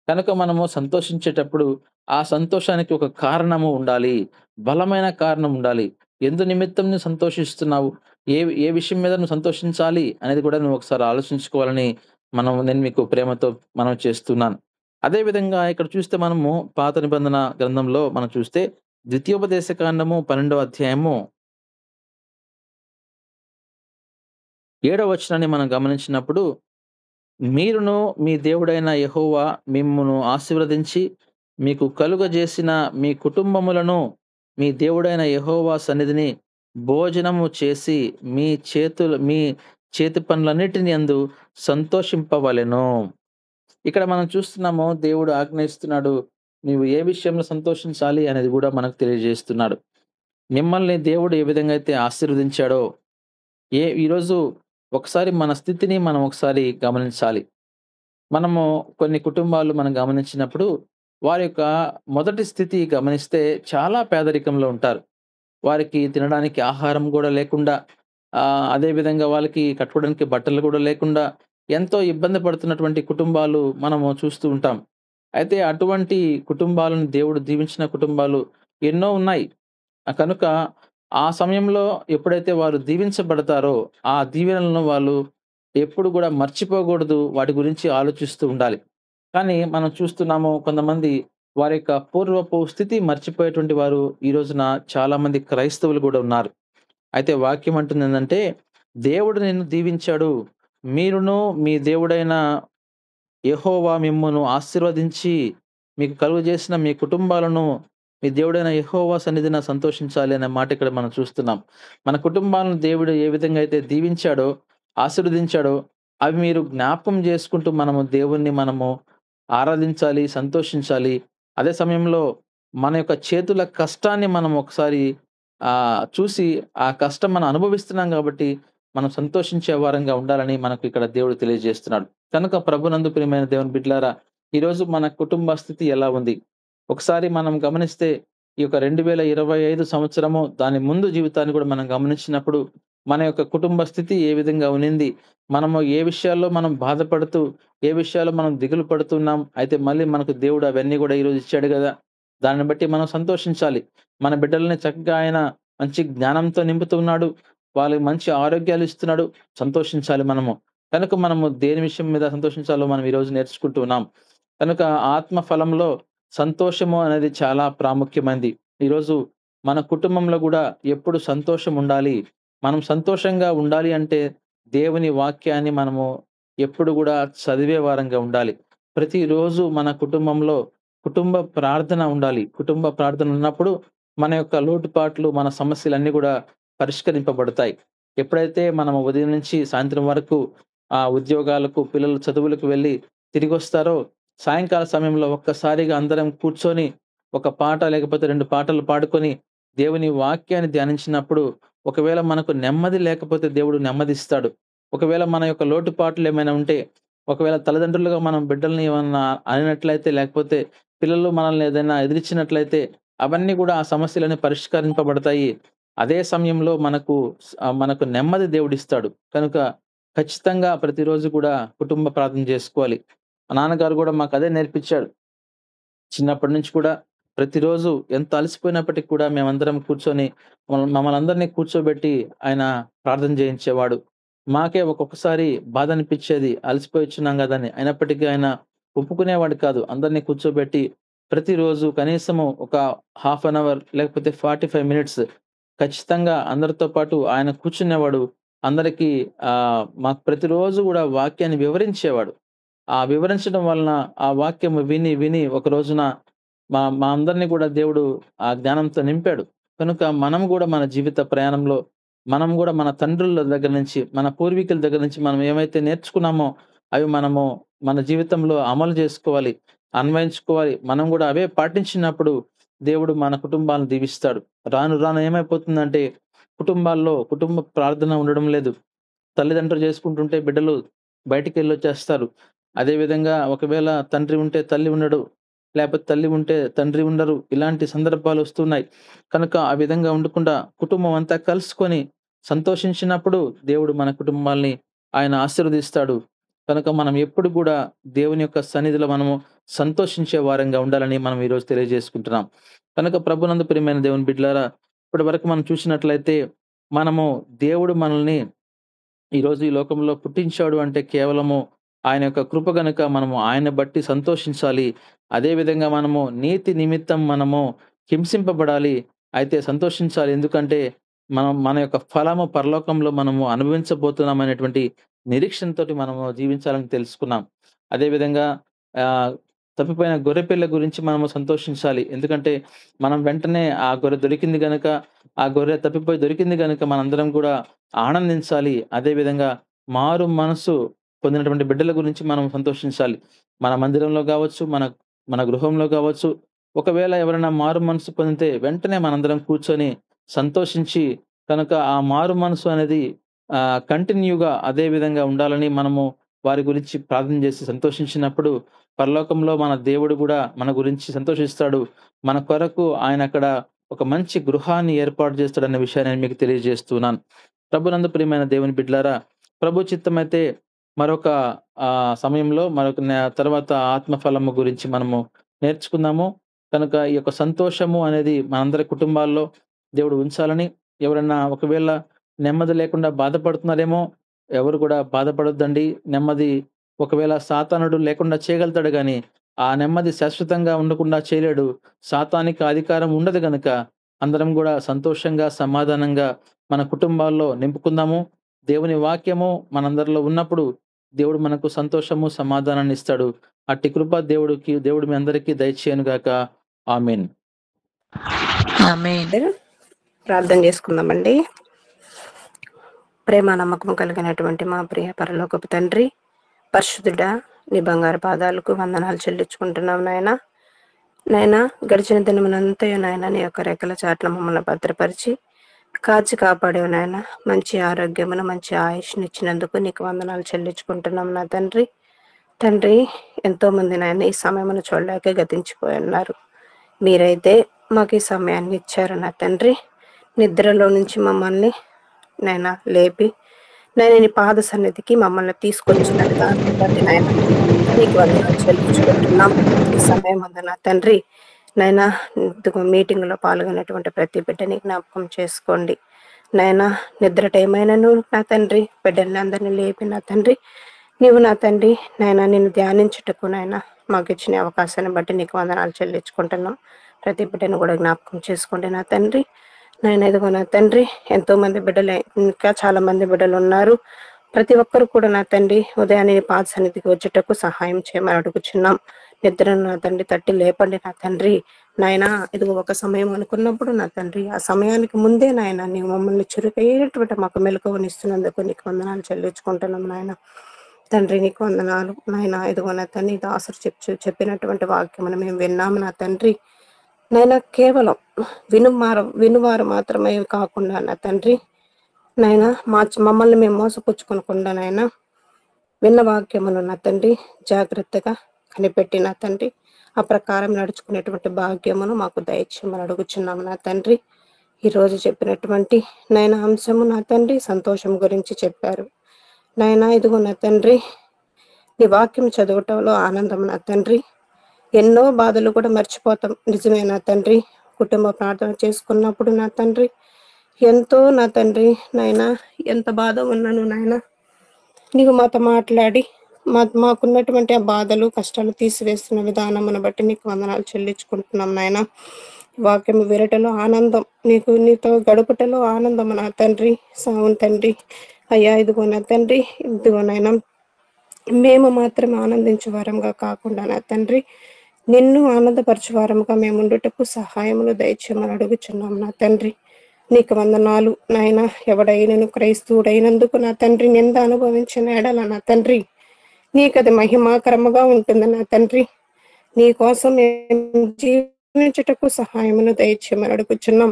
కనుక మనము సంతోషించేటప్పుడు, ఆ సంతోషానికి ఒక కారణము ఉండాలి. బలమైన కారణం ఉండాలి. ఎందు నిమిత్తం నువ్వు సంతోషిస్తున్నావు? ఏ ఏ విషయం మీద నువ్వు సంతోషించాలి అనేది కూడా నువ్వు ఒకసారి ఆలోచించుకోవాలని నేను మీకు ప్రేమతో మనవి చేస్తున్నాను. అదే విధంగా ఇక్కడ చూస్తే మనము పాత నిబంధన గ్రంథంలో మనం చూస్తే ద్వితీయోపదేశ కాండము 12వ అధ్యాయము 7వ వచనాన్ని మనం గమనించినప్పుడు, "మీరును మీ దేవుడైన యెహోవా మిమ్మును ఆశీర్వదించి, మీకు కలుగజేసిన మీ కుటుంబములను మీ దేవుడైన యెహోవా సన్నిధిని భోజనము చేసి, మీ చేతి పనులన్నిటిని యందు సంతోషింపవలెను." ఇక్కడ మనం చూస్తున్నాము దేవుడు ఆజ్ఞయిస్తున్నాడు. నీవు ఏ విషయంలో సంతోషించాలి అనేది గూడా మనకు తెలియజేస్తున్నాడు. మిమ్మల్ని దేవుడు ఏ విధంగా అయితే ఆశీర్వదించాడో, ఈరోజు ఒకసారి మన స్థితిని మనం ఒకసారి గమనించాలి. మనము కొన్ని కుటుంబాలు మనం గమనించినప్పుడు, వారి యొక్క మొదటి స్థితి గమనిస్తే చాలా పేదరికంలో ఉంటారు. వారికి తినడానికి ఆహారం గూడా లేకుండా, అదే విధంగా వాళ్ళకి కట్టుకోవడానికి బట్టలు గూడా లేకుండా, ఎంతో ఇబ్బంది పడుతున్నటువంటి కుటుంబాలు మనము చూస్తూ ఉంటాం. అయితే అటువంటి కుటుంబాలను దేవుడు దీవించిన కుటుంబాలు ఎన్నో ఉన్నాయి. కనుక ఆ సమయంలో ఎప్పుడైతే వారు దీవించబడతారో, ఆ దీవెనలను వాళ్ళు ఎప్పుడు గూడా మర్చిపోకూడదు. వాటి గురించి ఆలోచిస్తూ ఉండాలి. కానీ మనం చూస్తున్నాము కొంతమంది వారి యొక్క పూర్వపు స్థితి మర్చిపోయేటువంటి వారు ఈ రోజున చాలామంది క్రైస్తవులు గూడా ఉన్నారు. అయితే వాక్యం అంటుందేందంటే, దేవుడు నిన్ను దీవించాడు. మీరును మీ దేవుడైన యెహోవా మిమ్మును ఆశీర్వదించి, మీకు కలుగజేసిన మీ కుటుంబాలను మీ దేవుడైన యెహోవా సన్నిధిన సంతోషించాలి అనే మాట ఇక్కడ మనం చూస్తున్నాం. మన కుటుంబాలను దేవుడు ఏ విధంగా అయితే దీవించాడో, ఆశీర్వదించాడో, అవి మీరు జ్ఞాపకం చేసుకుంటూ మనము ఆరాధించాలి, సంతోషించాలి. అదే సమయంలో మన యొక్క చేతుల కష్టాన్ని మనం ఒకసారి చూసి ఆ కష్టం మనం అనుభవిస్తున్నాం గాబట్టి, మనం సంతోషించే వారంగా ఉండాలని మనకు ఇక్కడ దేవుడు తెలియజేస్తున్నాడు. కనుక ప్రభునందు ప్రియమైన దేవుని బిడ్డలారా, ఈరోజు మన కుటుంబ స్థితి ఎలా ఉంది? ఒకసారి మనం గమనిస్తే ఈ యొక్క 2025 సంవత్సరము దాని ముందు జీవితాన్ని గూడా మనం గమనించినప్పుడు, మన యొక్క కుటుంబ స్థితి ఏ విధంగా ఉన్నింది? మనము ఏ విషయాల్లో మనం బాధపడుతూ, ఏ విషయాల్లో మనం దిగులు పడుతున్నాం. అయితే మళ్ళీ మనకు దేవుడు అవన్నీ గూడా ఈరోజు ఇచ్చాడు గదా! దాన్ని బట్టి మనం సంతోషించాలి. మన బిడ్డలని చక్కగా ఆయన మంచి జ్ఞానంతో నింపుతున్నాడు. వాళ్ళకి మంచి ఆరోగ్యాలు ఇస్తున్నాడు. సంతోషించాలి మనము. కనుక మనము దేని విషయం మీద సంతోషించాలో మనం ఈరోజు నేర్చుకుంటూ ఉన్నాం. కనుక ఆత్మ ఫలంలో సంతోషము అనేది చాలా ప్రాముఖ్యమైనది. ఈరోజు మన కుటుంబంలో గూడా ఎప్పుడు సంతోషం ఉండాలి. మనం సంతోషంగా ఉండాలి అంటే దేవుని వాక్యాన్ని మనము ఎప్పుడు గూడా చదివే వారంగా ఉండాలి. ప్రతిరోజు మన కుటుంబంలో కుటుంబ ప్రార్థన ఉండాలి. కుటుంబ ప్రార్థన ఉన్నప్పుడు మన యొక్క లోటుపాట్లు, మన సమస్యలన్నీ గూడా పరిష్కరింపబడతాయి. ఎప్పుడైతే మనము ఉదయం నుంచి సాయంత్రం వరకు ఉద్యోగాలకు, పిల్లలు చదువులకు వెళ్లి తిరిగొస్తారో, సాయంకాల సమయంలో ఒక్కసారిగా అందరం కూర్చొని ఒక పాట లేకపోతే 2 పాటలు పాడుకొని దేవుని వాక్యాన్ని ధ్యానించినప్పుడు ఒకవేళ మనకు నెమ్మది లేకపోతే దేవుడు నెమ్మదిస్తాడు. ఒకవేళ మన యొక్క లోటుపాట్లు ఏమైనా ఉంటే, ఒకవేళ తల్లిదండ్రులుగా మనం బిడ్డల్ని ఏమన్నా అనినట్లయితే లేకపోతే పిల్లలు మనల్ని ఏదైనా ఎదిరించినట్లయితే అవన్నీ గూడా ఆ సమస్యలన్నీ పరిష్కరింపబడతాయి. అదే సమయంలో మనకు నెమ్మది దేవుడిస్తాడు. కనుక ఖచ్చితంగా ప్రతిరోజు కూడా కుటుంబ ప్రార్థన జేసుకోవాలి. మా నాన్నగారు గూడా మాకదే నేర్పిచ్చాడు. చిన్నప్పటి నుంచి కూడా ప్రతిరోజు ఎంత అలసిపోయినప్పటికి కూడా మేమందరం కూర్చొని మమ్మల్నందరినీ కూర్చోబెట్టి ఆయన ప్రార్థన చేయించేవాడు. మాకే ఒక్కొక్కసారి బాధనిపిచ్చేది. అలసిపోయొచ్చున్నాం గదని. అయినప్పటికీ ఆయన ఒప్పుకునేవాడు కాదు. అందరిని కూర్చోబెట్టి ప్రతిరోజు కనీసము ఒక హాఫ్ అన్ అవర్ లేకపోతే 45 మినిట్స్ ఖచ్చితంగా అందరితో పాటు ఆయన కూర్చునేవాడు. అందరికీ మాకు ప్రతిరోజు గూడా వాక్యాన్ని వివరించేవాడు. ఆ వివరించడం వలన ఆ వాక్యము విని, విని ఒక రోజున మా మా అందరిని గూడా దేవుడు ఆ జ్ఞానంతో నింపాడు. కనుక మనం గూడా మన జీవిత ప్రయాణంలో మనం గూడా మన తండ్రుల దగ్గర నుంచి, మన పూర్వీకుల దగ్గర నుంచి మనం ఏమైతే నేర్చుకున్నామో అవి మనము మన జీవితంలో అమలు జేసుకోవాలి, అన్వయించుకోవాలి. మనం గూడా అవే పాటించినప్పుడు దేవుడు మన కుటుంబాలను దీవిస్తాడు. రాను రాను ఏమైపోతుందంటే కుటుంబాల్లో కుటుంబ ప్రార్థన ఉండడం లేదు. తల్లిదండ్రులు చేసుకుంటుంటే బిడ్డలు బయటికెళ్ళొచ్చేస్తారు. అదే విధంగా ఒకవేళ తండ్రి ఉంటే తల్లి ఉండడు. లేపోతే తల్లి ఉంటే తండ్రి ఉండరు. ఇలాంటి సందర్భాలొస్తున్నాయి. కనుక ఆ విధంగా ఉండకుండా కుటుంబం అంతా కలుసుకొని సంతోషించినప్పుడు దేవుడు మన కుటుంబాల్ని ఆయన ఆశీర్వదిస్తాడు. కనుక మనం ఎప్పుడు గూడా దేవుని యొక్క సన్నిధిలో మనము సంతోషించే వారంగా ఉండాలని మనం ఈరోజు తెలియజేసుకుంటున్నాం. కనుక ప్రభునందు ప్రియమైన దేవుని బిడ్డలారా, ఇప్పటి వరకు మనం చూసినట్లయితే మనము దేవుడు మనల్ని ఈరోజు ఈ లోకంలో పుట్టించాడు అంటే కేవలము ఆయన యొక్క కృప గనుక మనము ఆయన్ని బట్టి సంతోషించాలి. అదే విధంగా మనము నీతి నిమిత్తం మనము హింసింపబడాలి. అయితే సంతోషించాలి. ఎందుకంటే మనం మన యొక్క ఫలము పరలోకంలో మనము అనుభవించబోతున్నాం అనేటువంటి నిరీక్షణతోటి మనము జీవించాలని తెలుసుకున్నాం. అదే విధంగా ఆహ్, తప్పిపోయిన గొర్రెపిల్ల గురించి మనము సంతోషించాలి. ఎందుకంటే మనం వెంటనే ఆ గొర్రె దొరికింది గనక, ఆ గొర్రె తప్పిపోయి దొరికింది గనక మనందరం కూడా ఆనందించాలి. అదే విధంగా మారు మనసు పొందినటువంటి బిడ్డల గురించి మనం సంతోషించాలి. మన మందిరంలో గావచ్చు, మన మన గృహంలో గావచ్చు, ఒకవేళ ఎవరైనా మారు మనసు పొందితే వెంటనే మనందరం కూర్చొని సంతోషించి, కనుక ఆ మారు మనసు అనేది కంటిన్యూగా అదే విధంగా ఉండాలని మనము వారి గురించి ప్రార్థన చేసి సంతోషించినప్పుడు, పరలోకంలో మన దేవుడు గూడా మన గురించి సంతోషిస్తాడు. మన కొరకు ఆయన అక్కడ ఒక మంచి గృహాన్ని ఏర్పాటు చేస్తాడన్న విషయాన్ని నేను మీకు తెలియజేస్తున్నాను. ప్రభునందు ప్రియమైన దేవుని బిడ్డలారా, ప్రభు చిత్తమైతే మరొక సమయంలో మరొక తర్వాత ఆత్మఫలము గురించి మనము నేర్చుకుందాము. కనుక ఈ యొక్క సంతోషము అనేది మనందరి కుటుంబాల్లో దేవుడు ఉంచాలని, ఎవరైనా ఒకవేళ నెమ్మది లేకుండా బాధపడుతున్నారేమో, ఎవరు కూడా బాధపడొద్దండి. నెమ్మది ఒకవేళ సాతానుడు లేకుండా చేయగలుగుతాడు గానీ, ఆ నెమ్మది శాశ్వతంగా ఉండకుండా చేయలేడు. సాతానికి అధికారం ఉండదు గనుక, అందరం గూడా సంతోషంగా, సమాధానంగా మన కుటుంబాల్లో నింపుకుందాము. దేవుని వాక్యము మనందరిలో ఉన్నప్పుడు దేవుడు మనకు సంతోషము, సమాధానాన్ని ఇస్తాడు. అట్టి కృప దేవుడు మీ అందరికీ దయచేయను గాక. ఆమేన్. ఆమేన్. ప్రార్థన చేసుకుందామండి. ప్రేమ నమ్మకం కలిగినటువంటి మా ప్రియ పరలోకపు తండ్రి, పరిశుద్ధుడా, నీ బంగారు పాదాలకు వందనాలు చెల్లించుకుంటున్నాం నాయన. నాయనా గడిచిన దినమునంతయు నాయన నీ యొక్క రెక్కల చాట్ల మమ్మల్ని భద్రపరిచి కాచి కాపాడేవు నాయన. మంచి ఆరోగ్యమును మంచి ఆయుష్నిచ్చినందుకు నీకు వందనాలు చెల్లించుకుంటున్నాం నా తండ్రి. తండ్రి, ఎంతో మంది నాయన ఈ సమయమును చూడలేక గతించిపోయి ఉన్నారు. మీరైతే మాకు ఈ సమయాన్ని ఇచ్చారు నా తండ్రి. నిద్రలో నుంచి మమ్మల్ని నాయన లేపి నేను నీ పాద సన్నిధికి మమ్మల్ని తీసుకొచ్చిన విధానం బట్టి నాయన నీకు వందనాలు చెల్లించుకుంటున్నాం. ఈ సమయం ఉంది నా తండ్రి. నాయన మీటింగ్లో పాల్గొనేటువంటి ప్రతి బిడ్డని జ్ఞాపకం చేసుకోండి నాయన. నిద్ర టైం అయినను నా తండ్రి బిడ్డల్ని అందరినీ లేపి నా తండ్రి నీవు నా తండ్రి నాయన నిన్ను ధ్యానించుటకు నాయన మాకు ఇచ్చిన అవకాశాన్ని బట్టి నీకు వందనాలు చెల్లించుకుంటున్నాం. ప్రతి బిడ్డను కూడా జ్ఞాపకం చేసుకోండి నా తండ్రి. నాయన ఇదిగో నా తండ్రి ఎంతో మంది బిడ్డలు, ఇంకా చాలా మంది బిడ్డలు ఉన్నారు. ప్రతి ఒక్కరు కూడా నా తండ్రి ఉదయాన్నే నీ పాద సన్నిధికి వచ్చేటకు సహాయం చేయమని అడుగుచున్నాం. నిద్రను నా తండ్రి తట్టి లేపండి నా తండ్రి. నాయన ఇదిగో ఒక సమయం అనుకున్నప్పుడు నా తండ్రి ఆ సమయానికి ముందే నాయన నీవు మమ్మల్ని చురుకైనటువంటి మాకు మెలకువనిస్తున్నందుకు నీకు వందనాలు చెల్లించుకుంటున్నాం నాయన. తండ్రి నీకు వందనాలు నాయన. ఇదిగో నా తండ్రి దాసుడు చెప్పినటువంటి వాక్యమును మేము విన్నాము నా తండ్రి. నాయన కేవలం వినువారు మాత్రమే కాకుండా నా తండ్రి నాయన మమ్మల్ని మేము మోసపుచ్చుకోకుండా నాయన విన్న వాక్యమును నా తండ్రి జాగ్రత్తగా కనిపెట్టి నా తండ్రి ఆ ప్రకారం నడుచుకునేటువంటి భాగ్యమును మాకు దయచేయమని అడుగుచున్నాము నా తండ్రి. ఈరోజు చెప్పినటువంటి నాయన అంశము నా తండ్రి సంతోషం గురించి చెప్పారు నాయన. ఇదిగో నా తండ్రి నీ వాక్యం చదవటంలో ఆనందం నా తండ్రి. ఎన్నో బాధలు కూడా మర్చిపోతాం, నిజమే నా తండ్రి. కుటుంబ ప్రార్థన చేసుకున్నప్పుడు నా తండ్రి ఎంతో నా తండ్రి నాయన ఎంత బాధ ఉన్నాను నాయన నీవు మాతో మాట్లాడి మాకున్నటువంటి ఆ బాధలు కష్టాలు తీసివేస్తున్న విధానమును బట్టి నీకు వందనాలు చెల్లించుకుంటున్నాం నాయన. వాక్యం విరటలో ఆనందం, నీతో గడుపుటలో ఆనందం నా తండ్రి. సావును తండ్రి. అయ్యా ఇదిగో నా తండ్రి, ఇదిగో నాయన మేము మాత్రం ఆనందించే వారంగా కాకుండా నా తండ్రి నిన్ను ఆనందపరచు వారముగా మేము ఉండుటకు సహాయమును దయచేయమని అడుగుచున్నాం నా తండ్రి. నీకు వందనాలు నాయన. ఎవడైనను క్రైస్తవుడైనందుకు నా తండ్రి నింద అనుభవించిన ఎడల నా తండ్రి నీకది మహిమాకరముగా ఉంటుంది నా తండ్రి. నీ కోసం జీవించుటకు సహాయమును దయచేయమని అడుగుచున్నాం.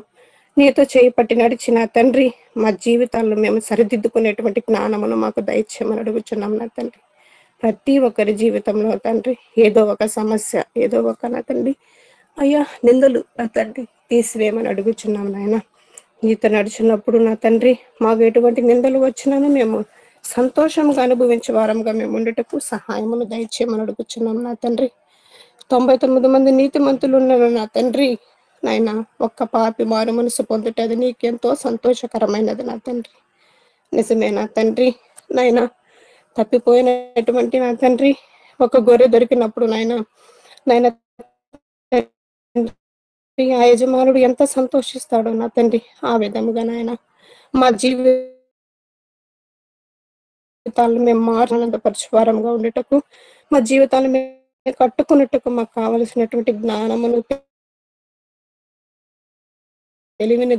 నీతో చేయి పట్టి నడిచిన తండ్రి మా జీవితాల్లో మేము సరిదిద్దుకునేటువంటి జ్ఞానమును మాకు దయచేయమని అడుగుచున్నాం నా తండ్రి. ప్రతి ఒక్కరి జీవితంలో తండ్రి ఏదో ఒక సమస్య, ఏదో ఒక నా తండ్రి అయ్యా నిందలు నా తండ్రి తీసివేయమని అడుగుచున్నాం నాయన. నీతో నడిచినప్పుడు నా తండ్రి మాకు ఎటువంటి నిందలు వచ్చినాను మేము సంతోషంగా అనుభవించే వారంగా మేము ఉండటకు సహాయమును దయచేయమని అడుగుచున్నాం నా తండ్రి. 99 మంది నీతిమంతులు ఉన్నారు నా తండ్రి నాయన. ఒక్క పాపి మారు మనసు పొందుట అది నీకెంతో సంతోషకరమైనది నా తండ్రి. నిజమే నా తండ్రి నాయన. తప్పిపోయినటువంటి నా తండ్రి ఒక గొర్రె దొరికినప్పుడు నాయన ఆ యజమానుడు ఎంత సంతోషిస్తాడో నా తండ్రి. ఆ విధముగా నాయన మా జీవితాలను మేము ఆనందపరచువారంగా ఉండేటకు, మా జీవితాలను మేము కట్టుకున్నట్టుకు మాకు కావలసినటువంటి జ్ఞానమును తెలివిని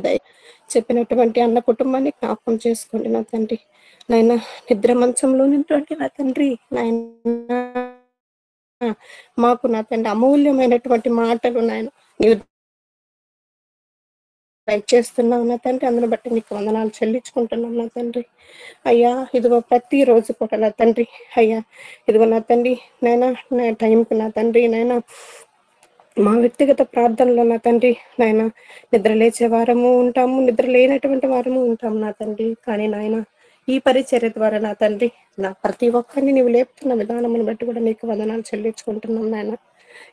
చెప్పినటువంటి అన్న కుటుంబాన్ని జ్ఞాపకం చేసుకోండి నా తండ్రి. నాయన నిద్ర మంచంలో ఉన్నటువంటి నా తండ్రి నాయన మాకు నా తండ్రి అమూల్యమైనటువంటి మాటలు నాయన నీవు దయచేస్తున్నావు నా తండ్రి. అందును బట్టి నీకు వందనాలు చెల్లించుకుంటున్నాం నా తండ్రి. అయ్యా ఇదిగో ప్రతి రోజు కూడా నా తండ్రి అయ్యా ఇదిగో నా తండ్రి నాయన నా టైంకి నా తండ్రి నాయన మా వ్యక్తిగత ప్రార్థనలో నా తండ్రి నాయన నిద్ర లేచే వారము ఉంటాము, నిద్ర లేనటువంటి వారము ఉంటాము నా తండ్రి. కానీ నాయన ఈ పరిచర్య ద్వారా నా తండ్రి నా ప్రతి ఒక్కరిని నీవు లేపుతున్న విధానమును బట్టి కూడా నీకు వందనాలు చెల్లించుకుంటున్నాం నాయన.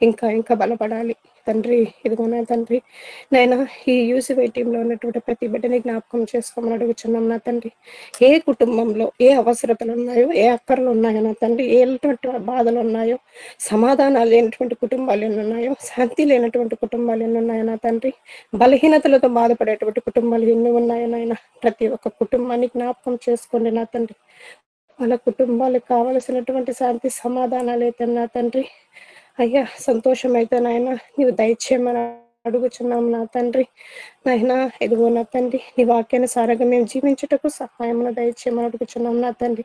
ఇంకా ఇంకా బలపడాలి తండ్రి. ఇదిగో నా తండ్రి నాయన ఈ యూసీవై టీంలో ఉన్నటువంటి ప్రతి బిడ్డని జ్ఞాపకం చేసుకోమని అడుగుచున్నాం నా తండ్రి. ఏ కుటుంబంలో ఏ అవసరతలు ఉన్నాయో, ఏ అక్కర్లు ఉన్నాయో నా తండ్రి, ఎటువంటి బాధలు ఉన్నాయో, సమాధానాలు లేనటువంటి కుటుంబాలు ఎన్ని ఉన్నాయో, శాంతి లేనటువంటి కుటుంబాలు ఎన్ని ఉన్నాయో నా తండ్రి, బలహీనతలతో బాధపడేటువంటి కుటుంబాలు ఎన్ని ఉన్నాయో నాయన. ప్రతి ఒక్క కుటుంబాన్ని జ్ఞాపకం చేసుకోండి నా తండ్రి. వాళ్ళ కుటుంబాలకు కావలసినటువంటి శాంతి సమాధానాలు అయితే నా తండ్రి అయ్యా సంతోషం అయితే నాయన నీవు దయచేయమని అడుగుచున్నాం నా తండ్రి. నాయనా ఇదిగో నా తండ్రి, నీ వాక్యానుసారంగా మేము జీవించుటకు సహాయమును దయచేయమని అడుగుచున్నాం నా తండ్రి.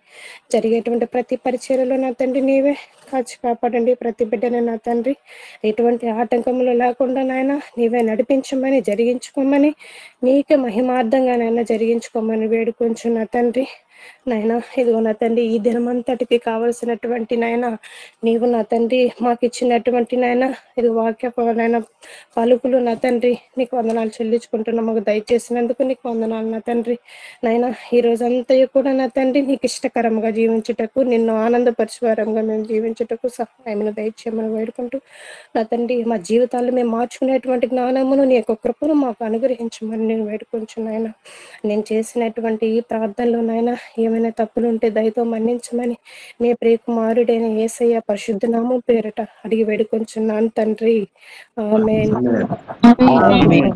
జరిగేటువంటి ప్రతి పరిచర్యలో నా తండ్రి నీవే కాచి కాపాడండి. ప్రతి బిడ్డని నా తండ్రి ఎటువంటి ఆటంకములు లేకుండా నాయన నీవే నడిపించమని, జరిగించుకోమని, నీకే మహిమార్థంగా నాయన జరిగించుకోమని వేడుకొంచు నా తండ్రి. నాయన ఇదిగో నా తండ్రి, ఈ దినమంతటికి కావలసినటువంటి నాయన నీవు నా తండ్రి మాకు ఇచ్చినటువంటి నాయన ఇది వాక్య నాయన పలుకులు నా తండ్రి నీకు వందనాలు చెల్లించుకుంటున్నా. మాకు దయచేసినందుకు నీకు వందనాలు నా తండ్రి. నాయన ఈ రోజంతా కూడా నా తండ్రి నీకు ఇష్టకరంగా జీవించుటకు, నిన్ను ఆనందపరిచేవారంగా మేము జీవించుటకు సహాయమును దయచేయమని వేడుకుంటూ నా తండ్రి మా జీవితాలు మేము మార్చుకునేటువంటి జ్ఞానమును నీ యొక్క కృపను మాకు అనుగ్రహించమని నేను వేడుకొంచు నాయన. నేను చేసినటువంటి ఈ ప్రార్థనలో నాయన ఏమైనా తప్పులు ఉంటే దయతో మన్నించమని నీ ప్రియకుమారుడైన యేసయ్య పరిశుద్ధ నామం పేరట అడిగి వేడుకొంచున్నాను తండ్రి. ఆమేన్. ఆమేన్.